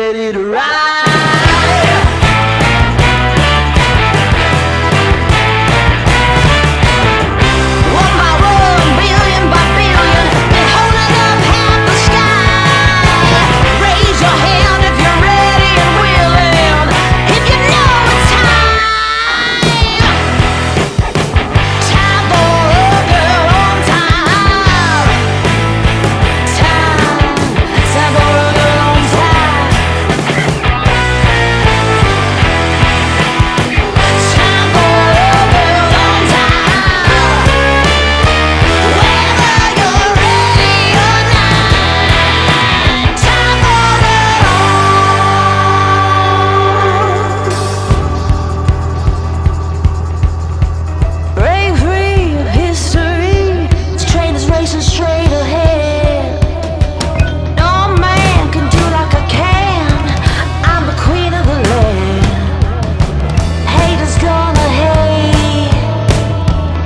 ready to ride. One by one, billion by billion, been holding up half the sky. Raise your hand if you're ready and willing, if you know it's time. Time for a girl on time. Time for a girl on time. Time for a girl on time. Whether you're ready or not, time for it all. Break free of history. This train is racing straight ahead. No man can do like I can. I'm the queen of the land. Haters gonna hate.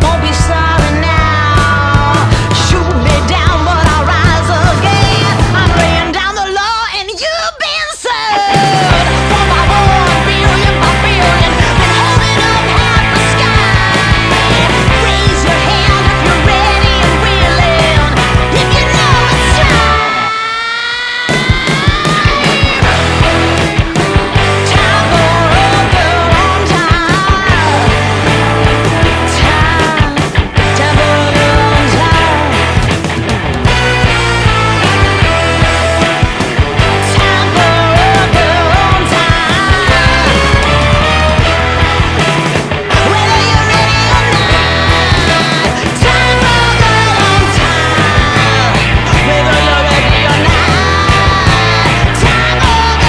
Won't be sorry now. Shoot me down, but I'll rise again. I'm laying down the law and you've been served. One by one, billion by billion, been holding up half the sky. Raise your hand if you're ready and willing, if you know it's time. Time for a girl on time. Time for a girl on time. Time for a girl on time. Whether you're ready or not, time for a girl on time. Whether you're ready or not, time for a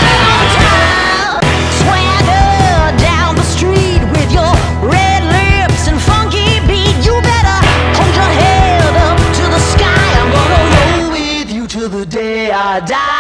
girl on time. Swagger down the street with your red lips and funky beat. You better hold your head up to the sky. I'm gonna roll with you till the day I die.